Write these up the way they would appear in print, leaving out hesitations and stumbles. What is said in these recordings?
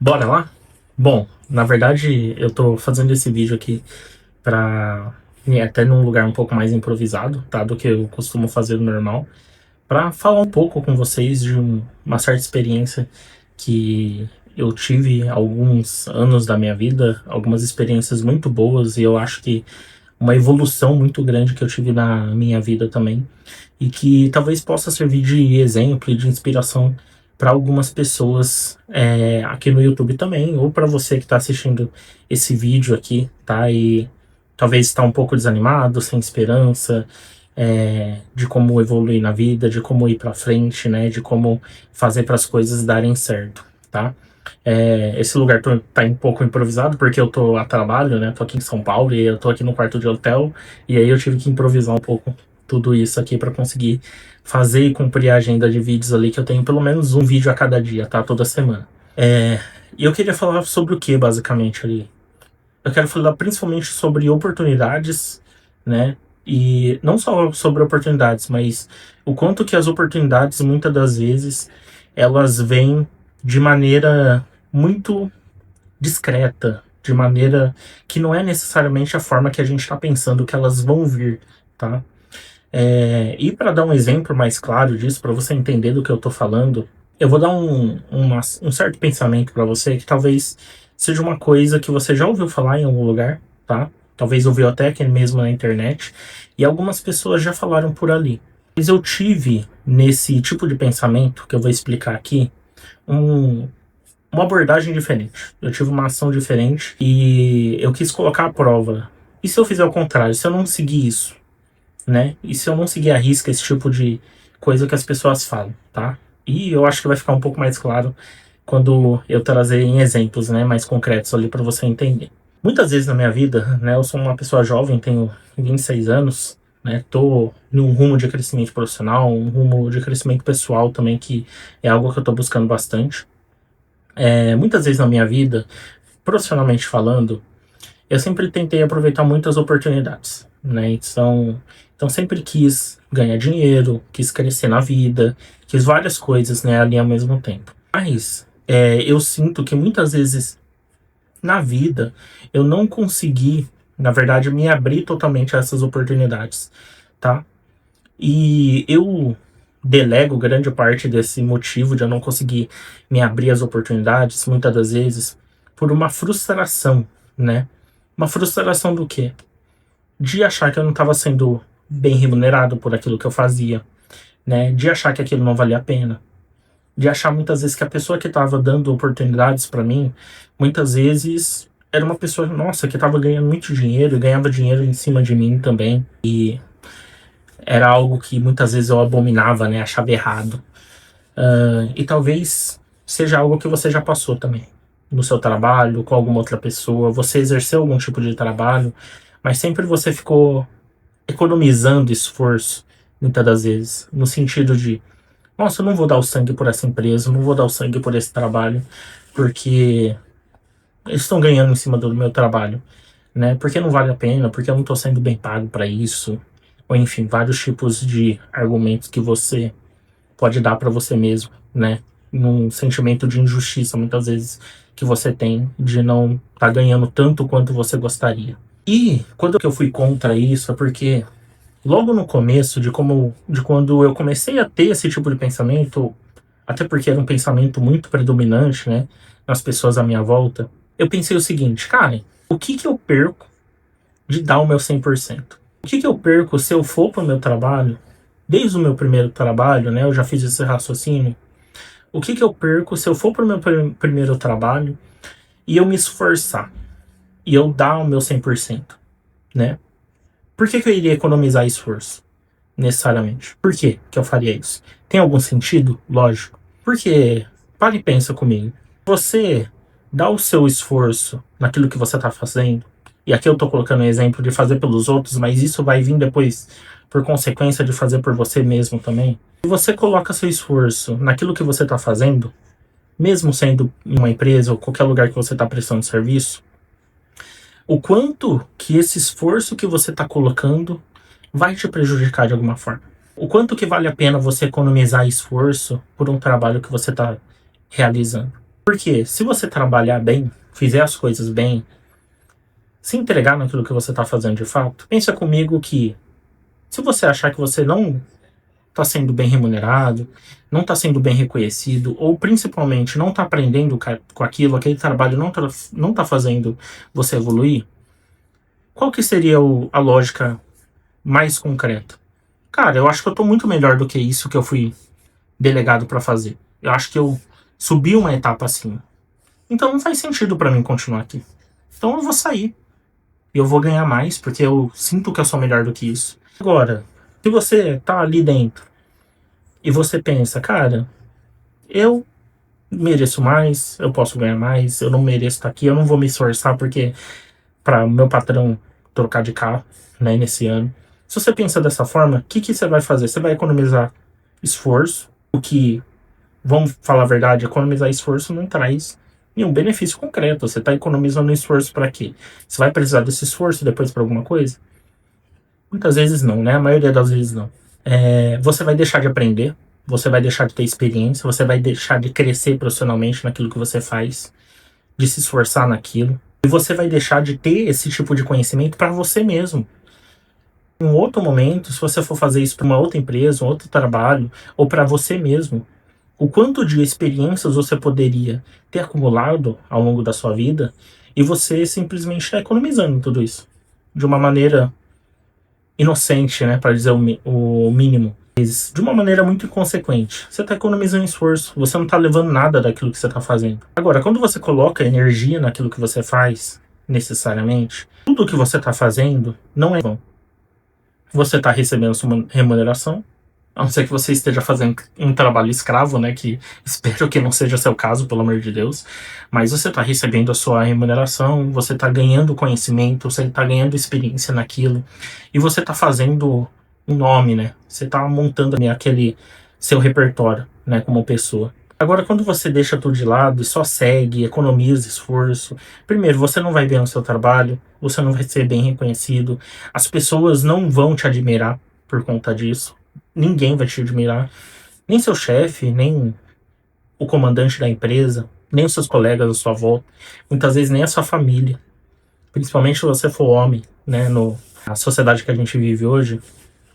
Bora lá? Bom, na verdade eu tô fazendo esse vídeo aqui pra ir até num lugar um pouco mais improvisado, tá? Do que eu costumo fazer no normal. Pra falar um pouco com vocês de uma certa experiência que eu tive há alguns anos da minha vida, algumas experiências muito boas e eu acho que uma evolução muito grande que eu tive na minha vida também e que talvez possa servir de exemplo e de inspiração para algumas pessoas aqui no YouTube também, ou para você que está assistindo esse vídeo aqui, tá? E talvez está um pouco desanimado, sem esperança, de como evoluir na vida, de como ir para frente, né? De como fazer para as coisas darem certo, tá? Esse lugar tá um pouco improvisado porque eu tô a trabalho, né? Tô aqui em São Paulo e eu tô aqui no quarto de hotel e aí eu tive que improvisar um pouco tudo isso aqui para conseguir fazer e cumprir a agenda de vídeos ali que eu tenho pelo menos um vídeo a cada dia, tá? Toda semana. E eu queria falar sobre o que basicamente ali? Eu quero falar principalmente sobre oportunidades, né? E não só sobre oportunidades, mas o quanto que as oportunidades, muitas das vezes, elas vêm de maneira muito discreta, de maneira que não é necessariamente a forma que a gente está pensando que elas vão vir, tá? E para dar um exemplo mais claro disso, para você entender do que eu estou falando, eu vou dar um certo pensamento para você que talvez seja uma coisa que você já ouviu falar em algum lugar, tá? Talvez ouviu até aqui mesmo na internet, e algumas pessoas já falaram por ali. Mas eu tive nesse tipo de pensamento, que eu vou explicar aqui, um, uma abordagem diferente. Eu tive uma ação diferente e eu quis colocar à prova. E se eu fizer o contrário? Se eu não seguir isso? Né? E se eu não seguir à risca esse tipo de coisa que as pessoas falam, tá? E eu acho que vai ficar um pouco mais claro quando eu trazer em exemplos, né, mais concretos ali para você entender. Muitas vezes na minha vida, né, eu sou uma pessoa jovem, tenho 26 anos, né, tô num rumo de crescimento profissional, um rumo de crescimento pessoal também, que é algo que eu tô buscando bastante. Muitas vezes na minha vida, profissionalmente falando, eu sempre tentei aproveitar muitas oportunidades, né? Então sempre quis ganhar dinheiro, quis crescer na vida, quis várias coisas, né, ali ao mesmo tempo. Mas eu sinto que muitas vezes na vida eu não consegui, na verdade, me abrir totalmente a essas oportunidades, tá? E eu delego grande parte desse motivo de eu não conseguir me abrir às oportunidades, muitas das vezes, por uma frustração, né? Uma frustração do quê? De achar que eu não estava sendo bem remunerado por aquilo que eu fazia, né? De achar que aquilo não valia a pena. De achar muitas vezes que a pessoa que estava dando oportunidades para mim, muitas vezes era uma pessoa, nossa, que estava ganhando muito dinheiro e ganhava dinheiro em cima de mim também. E era algo que muitas vezes eu abominava, né? Achava errado. E talvez seja algo que você já passou também. No seu trabalho, com alguma outra pessoa. Você exerceu algum tipo de trabalho, mas sempre você ficou economizando esforço, muitas das vezes. No sentido de, nossa, eu não vou dar o sangue por essa empresa, eu não vou dar o sangue por esse trabalho, porque eles estão ganhando em cima do meu trabalho, né? Porque não vale a pena, porque eu não estou sendo bem pago para isso. Ou enfim, vários tipos de argumentos que você pode dar para você mesmo, né? Num sentimento de injustiça, muitas vezes, que você tem de não estar ganhando tanto quanto você gostaria. E quando eu fui contra isso, é porque logo no começo de quando eu comecei a ter esse tipo de pensamento, até porque era um pensamento muito predominante, né, nas pessoas à minha volta, eu pensei o seguinte, cara, o que que eu perco de dar o meu 100%? O que que eu perco se eu for pro meu trabalho, desde o meu primeiro trabalho, né, eu já fiz esse raciocínio, o que que eu perco se eu for pro meu primeiro trabalho e eu me esforçar e eu dar o meu 100%, né? Por que que eu iria economizar esforço, necessariamente? Por que que eu faria isso? Tem algum sentido? Lógico. Porque, para e pensa comigo. Você dá o seu esforço naquilo que você está fazendo, e aqui eu estou colocando o exemplo de fazer pelos outros, mas isso vai vir depois por consequência de fazer por você mesmo também. Se você coloca seu esforço naquilo que você está fazendo, mesmo sendo em uma empresa ou qualquer lugar que você está prestando serviço, o quanto que esse esforço que você está colocando vai te prejudicar de alguma forma. O quanto que vale a pena você economizar esforço por um trabalho que você está realizando. Porque se você trabalhar bem, fizer as coisas bem, se entregar naquilo que você está fazendo de fato, pensa comigo que se você achar que você não está sendo bem remunerado, não está sendo bem reconhecido, ou principalmente não está aprendendo com aquilo, aquele trabalho não tá fazendo você evoluir, qual que seria a lógica mais concreta? Cara, eu acho que eu estou muito melhor do que isso que eu fui delegado para fazer. Eu acho que eu subi uma etapa acima. Então não faz sentido para mim continuar aqui. Então eu vou sair. E eu vou ganhar mais, porque eu sinto que eu sou melhor do que isso. Agora, se você tá ali dentro e você pensa, cara, eu mereço mais, eu posso ganhar mais, eu não mereço estar aqui, eu não vou me esforçar porque para meu patrão trocar de carro, né, nesse ano. Se você pensa dessa forma, o que você vai fazer? Você vai economizar esforço, o que, vamos falar a verdade, economizar esforço não traz nenhum benefício concreto. Você está economizando esforço para quê? Você vai precisar desse esforço depois para alguma coisa? Muitas vezes não, né? A maioria das vezes não. Você vai deixar de aprender, você vai deixar de ter experiência, você vai deixar de crescer profissionalmente naquilo que você faz, de se esforçar naquilo. E você vai deixar de ter esse tipo de conhecimento para você mesmo. Em um outro momento, se você for fazer isso para uma outra empresa, um outro trabalho, ou para você mesmo, o quanto de experiências você poderia ter acumulado ao longo da sua vida e você simplesmente está economizando tudo isso de uma maneira inocente, né, para dizer o mínimo, mas de uma maneira muito inconsequente. Você está economizando esforço, você não está levando nada daquilo que você está fazendo. Agora, quando você coloca energia naquilo que você faz, necessariamente, tudo que você está fazendo não é bom. Você está recebendo sua remuneração, a não ser que você esteja fazendo um trabalho escravo, né? Que espero que não seja seu caso, pelo amor de Deus. Mas você está recebendo a sua remuneração, você está ganhando conhecimento, você está ganhando experiência naquilo. E você está fazendo um nome, né? Você está montando aquele seu repertório, né? Como pessoa. Agora, quando você deixa tudo de lado e só segue, economiza esforço, primeiro, você não vai ver no seu trabalho, você não vai ser bem reconhecido, as pessoas não vão te admirar por conta disso. Ninguém vai te admirar, nem seu chefe, nem o comandante da empresa, nem os seus colegas à sua volta, muitas vezes nem a sua família, principalmente se você for homem, né, na sociedade que a gente vive hoje,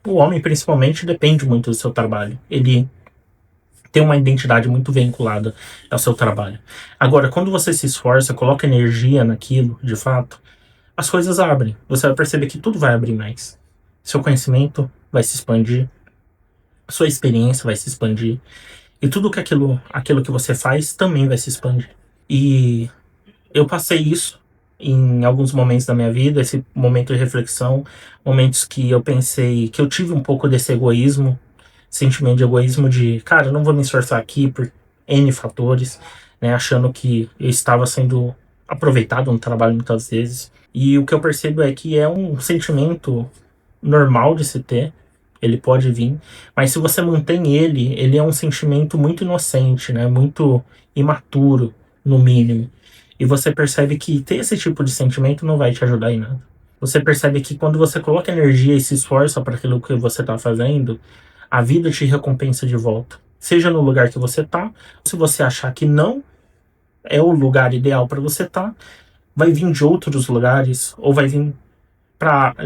o homem principalmente depende muito do seu trabalho, ele tem uma identidade muito vinculada ao seu trabalho. Agora, quando você se esforça, coloca energia naquilo, de fato, as coisas abrem, você vai perceber que tudo vai abrir mais, seu conhecimento vai se expandir, sua experiência vai se expandir e tudo que aquilo que você faz também vai se expandir. E eu passei isso em alguns momentos da minha vida, esse momento de reflexão, momentos que eu pensei que eu tive um pouco desse egoísmo, sentimento de egoísmo de, cara, eu não vou me esforçar aqui por N fatores, né, achando que eu estava sendo aproveitado no trabalho muitas vezes. E o que eu percebo é que é um sentimento normal de se ter, ele pode vir, mas se você mantém ele é um sentimento muito inocente, né? Muito imaturo, no mínimo. E você percebe que ter esse tipo de sentimento não vai te ajudar em nada. Você percebe que quando você coloca energia e se esforça para aquilo que você está fazendo, a vida te recompensa de volta. Seja no lugar que você está, se você achar que não é o lugar ideal para você estar, vai vir de outros lugares, ou vai vir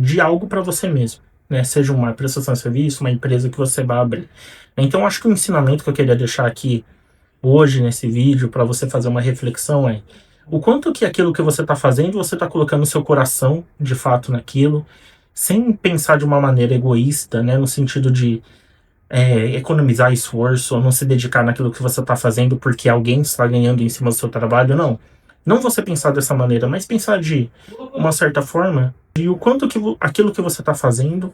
de algo para você mesmo. Né, seja uma prestação de serviço, uma empresa que você vai abrir. Então, acho que o ensinamento que eu queria deixar aqui hoje nesse vídeo para você fazer uma reflexão é o quanto que aquilo que você está fazendo, você está colocando seu coração de fato naquilo, sem pensar de uma maneira egoísta, né, no sentido de economizar esforço ou não se dedicar naquilo que você está fazendo porque alguém está ganhando em cima do seu trabalho, não. Não você pensar dessa maneira, mas pensar de uma certa forma e o quanto que aquilo que você está fazendo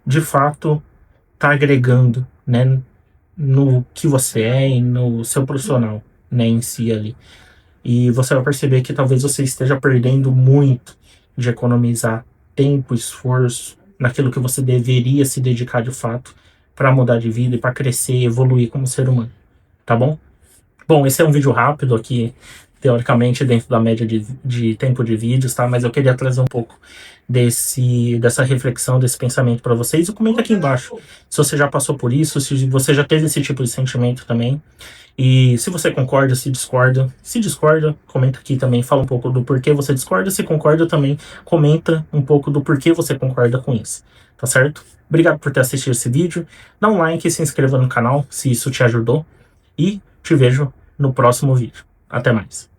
de fato está agregando, né, no que você é e no seu profissional, né, em si ali. E você vai perceber que talvez você esteja perdendo muito de economizar tempo, esforço naquilo que você deveria se dedicar de fato para mudar de vida e para crescer e evoluir como ser humano, tá bom? Bom, esse é um vídeo rápido aqui teoricamente dentro da média de tempo de vídeos, tá? Mas eu queria trazer um pouco dessa reflexão, desse pensamento para vocês. E comenta aqui embaixo se você já passou por isso, se você já teve esse tipo de sentimento também. E se você concorda, se discorda. Se discorda, comenta aqui também, fala um pouco do porquê você discorda. Se concorda também, comenta um pouco do porquê você concorda com isso. Tá certo? Obrigado por ter assistido esse vídeo. Dá um like e se inscreva no canal, se isso te ajudou. E te vejo no próximo vídeo. Até mais.